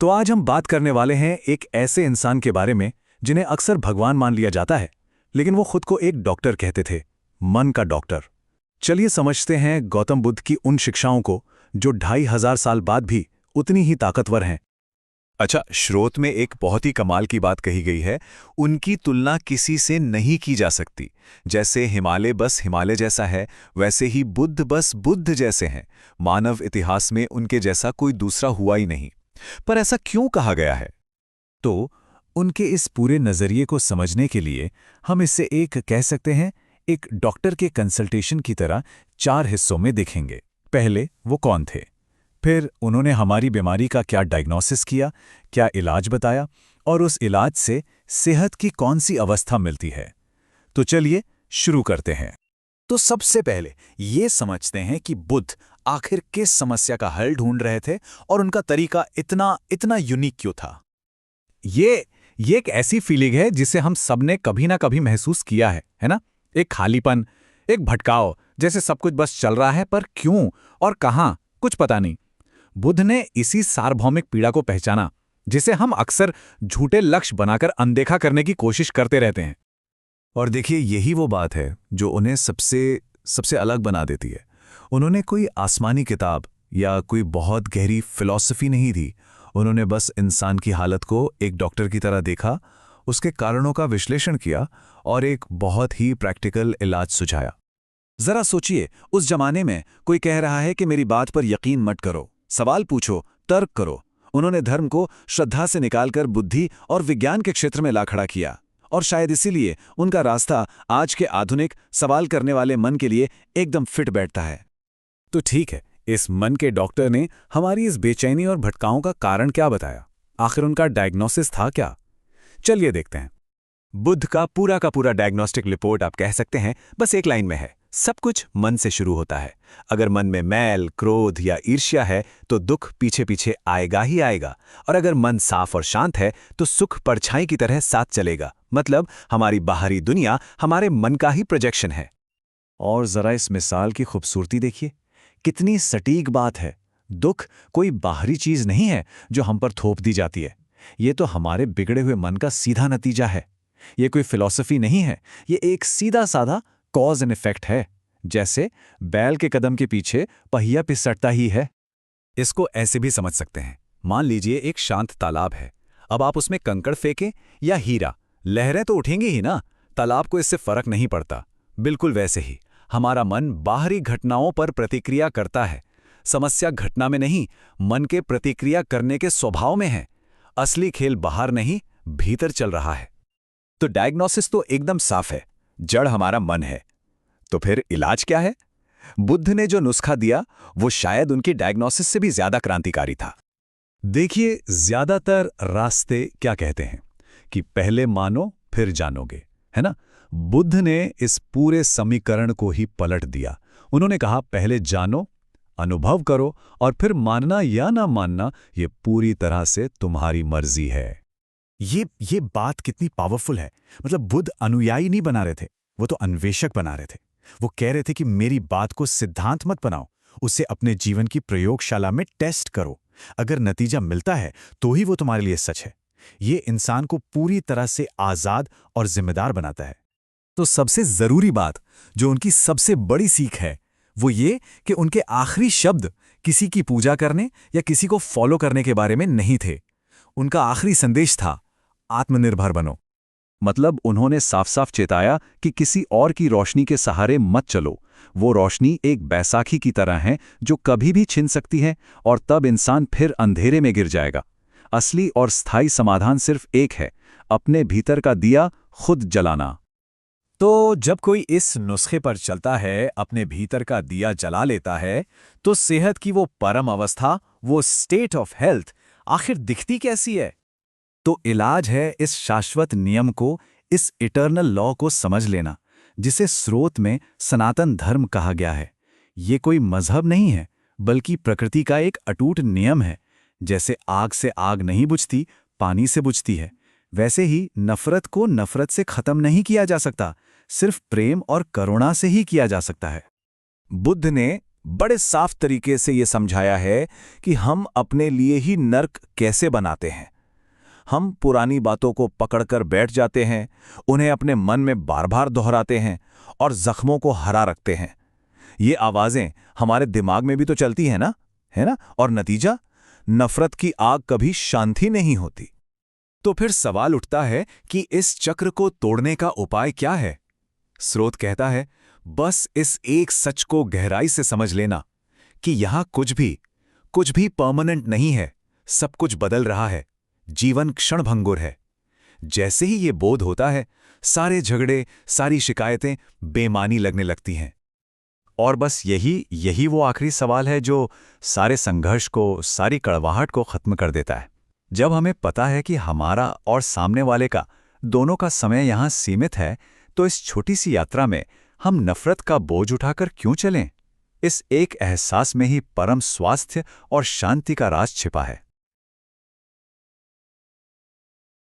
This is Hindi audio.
तो आज हम बात करने वाले हैं एक ऐसे इंसान के बारे में जिन्हें अक्सर भगवान मान लिया जाता है, लेकिन वो खुद को एक डॉक्टर कहते थे, मन का डॉक्टर। चलिए समझते हैं गौतम बुद्ध की उन शिक्षाओं को जो 2500 साल बाद भी उतनी ही ताकतवर हैं। अच्छा, स्रोत में एक बहुत ही कमाल की बात कही गई है। उनकी तुलना किसी से नहीं की जा सकती। जैसे हिमालय बस हिमालय जैसा है, वैसे ही बुद्ध बस बुद्ध जैसे हैं। मानव इतिहास में उनके जैसा कोई दूसरा हुआ ही नहीं। पर ऐसा क्यों कहा गया है? तो उनके इस पूरे नज़रिए को समझने के लिए हम इसे एक कह सकते हैं एक डॉक्टर के कंसल्टेशन की तरह 4 हिस्सों में देखेंगे। पहले वो कौन थे, फिर उन्होंने हमारी बीमारी का क्या डायग्नोसिस किया, क्या इलाज बताया, और उस इलाज से सेहत की कौन सी अवस्था मिलती है। तो चलिए शुरू करते हैं। तो सबसे पहले ये समझते हैं कि बुद्ध आखिर किस समस्या का हल ढूंढ रहे थे और उनका तरीका इतना इतना यूनिक क्यों था। ये एक ऐसी फीलिंग है जिसे हम सबने कभी ना कभी महसूस किया है ना? एक खालीपन, एक भटकाव, जैसे सब कुछ बस चल रहा है पर क्यों और कहां कुछ पता नहीं। बुद्ध ने इसी सार्वभौमिक पीड़ा को पहचाना, जिसे हम अक्सर झूठे लक्ष्य बनाकर अनदेखा करने की कोशिश करते रहते हैं। और देखिए, यही वो बात है जो उन्हें सबसे सबसे अलग बना देती है। उन्होंने कोई आसमानी किताब या कोई बहुत गहरी फिलॉसफी नहीं दी। उन्होंने बस इंसान की हालत को एक डॉक्टर की तरह देखा, उसके कारणों का विश्लेषण किया और एक बहुत ही प्रैक्टिकल इलाज सुझाया। जरा सोचिए, उस जमाने में कोई कह रहा है कि मेरी बात पर यकीन मत करो, सवाल पूछो, तर्क करो। उन्होंने धर्म को श्रद्धा से निकालकर बुद्धि और विज्ञान के क्षेत्र में ला खड़ा किया, और शायद इसीलिए उनका रास्ता आज के आधुनिक सवाल करने वाले मन के लिए एकदम फिट बैठता है। तो ठीक है, इस मन के डॉक्टर ने हमारी इस बेचैनी और भटकाओं का कारण क्या बताया? आखिर उनका डायग्नोसिस था क्या? चलिए देखते हैं। बुद्ध का पूरा डायग्नोस्टिक रिपोर्ट आप कह सकते हैं बस एक लाइन में है। सब कुछ मन से शुरू होता है। अगर मन में मैल, क्रोध या ईर्ष्या है तो दुख पीछे पीछे आएगा ही आएगा, और अगर मन साफ और शांत है तो सुख परछाई की तरह साथ चलेगा। मतलब हमारी बाहरी दुनिया हमारे मन का ही प्रोजेक्शन है। और जरा इस मिसाल की खूबसूरती देखिए, कितनी सटीक बात है। दुख कोई बाहरी चीज नहीं है जो हम पर थोप दी जाती है। ये तो हमारे बिगड़े हुए मन का सीधा नतीजा है। ये कोई फिलॉसफी नहीं है, ये एक सीधा साधा कॉज एंड इफेक्ट है। जैसे बैल के कदम के पीछे पहिया पिसटता ही है। इसको ऐसे भी समझ सकते हैं। मान लीजिए एक शांत तालाब है। अब आप उसमें कंकड़ फेंकें या हीरा, लहरें तो उठेंगी ही ना। तालाब को इससे फर्क नहीं पड़ता। बिल्कुल वैसे ही हमारा मन बाहरी घटनाओं पर प्रतिक्रिया करता है। समस्या घटना में नहीं, मन के प्रतिक्रिया करने के स्वभाव में है। असली खेल बाहर नहीं, भीतर चल रहा है। तो डायग्नोसिस तो एकदम साफ है, जड़ हमारा मन है। तो फिर इलाज क्या है? बुद्ध ने जो नुस्खा दिया वो शायद उनकी डायग्नोसिस से भी ज्यादा क्रांतिकारी था। देखिए, ज्यादातर रास्ते क्या कहते हैं कि पहले मानो फिर जानोगे, है ना? बुद्ध ने इस पूरे समीकरण को ही पलट दिया। उन्होंने कहा, पहले जानो, अनुभव करो, और फिर मानना या ना मानना ये पूरी तरह से तुम्हारी मर्जी है। ये बात कितनी पावरफुल है। मतलब बुद्ध अनुयायी नहीं बना रहे थे, वो तो अन्वेषक बना रहे थे। वो कह रहे थे कि मेरी बात को सिद्धांत मत बनाओ, उसे अपने जीवन की प्रयोगशाला में टेस्ट करो। अगर नतीजा मिलता है तो ही वो तुम्हारे लिए सच है। ये इंसान को पूरी तरह से आजाद और जिम्मेदार बनाता है। तो सबसे जरूरी बात, जो उनकी सबसे बड़ी सीख है, वो ये कि उनके आखिरी शब्द किसी की पूजा करने या किसी को फॉलो करने के बारे में नहीं थे। उनका आखिरी संदेश था, आत्मनिर्भर बनो। मतलब उन्होंने साफ साफ चेताया कि किसी और की रोशनी के सहारे मत चलो। वो रोशनी एक बैसाखी की तरह है जो कभी भी छिन सकती है, और तब इंसान फिर अंधेरे में गिर जाएगा। असली और स्थायी समाधान सिर्फ एक है, अपने भीतर का दिया खुद जलाना। तो जब कोई इस नुस्खे पर चलता है, अपने भीतर का दिया जला लेता है, तो सेहत की वो परम अवस्था, वो स्टेट ऑफ हेल्थ आखिर दिखती कैसी है? तो इलाज है इस शाश्वत नियम को, इस इटर्नल लॉ को समझ लेना, जिसे स्रोत में सनातन धर्म कहा गया है। ये कोई मजहब नहीं है, बल्कि प्रकृति का एक अटूट नियम है। जैसे आग से आग नहीं बुझती, पानी से बुझती है, वैसे ही नफरत को नफरत से खत्म नहीं किया जा सकता, सिर्फ प्रेम और करुणा से ही किया जा सकता है। बुद्ध ने बड़े साफ तरीके से ये समझाया है कि हम अपने लिए ही नर्क कैसे बनाते हैं। हम पुरानी बातों को पकड़कर बैठ जाते हैं, उन्हें अपने मन में बार बार दोहराते हैं और जख्मों को हरा रखते हैं। ये आवाजें हमारे दिमाग में भी तो चलती हैं ना, है ना? और नतीजा, नफरत की आग कभी शांति नहीं होती। तो फिर सवाल उठता है कि इस चक्र को तोड़ने का उपाय क्या है? स्रोत कहता है, बस इस एक सच को गहराई से समझ लेना कि यहां कुछ भी परमानेंट नहीं है। सब कुछ बदल रहा है, जीवन क्षणभंगुर है। जैसे ही ये बोध होता है, सारे झगड़े, सारी शिकायतें बेमानी लगने लगती हैं। और बस यही वो आखिरी सवाल है जो सारे संघर्ष को, सारी कड़वाहट को खत्म कर देता है। जब हमें पता है कि हमारा और सामने वाले का, दोनों का समय यहां सीमित है, तो इस छोटी सी यात्रा में हम नफरत का बोझ उठाकर क्यों चलें? इस एक एहसास में ही परम स्वास्थ्य और शांति का राज छिपा है।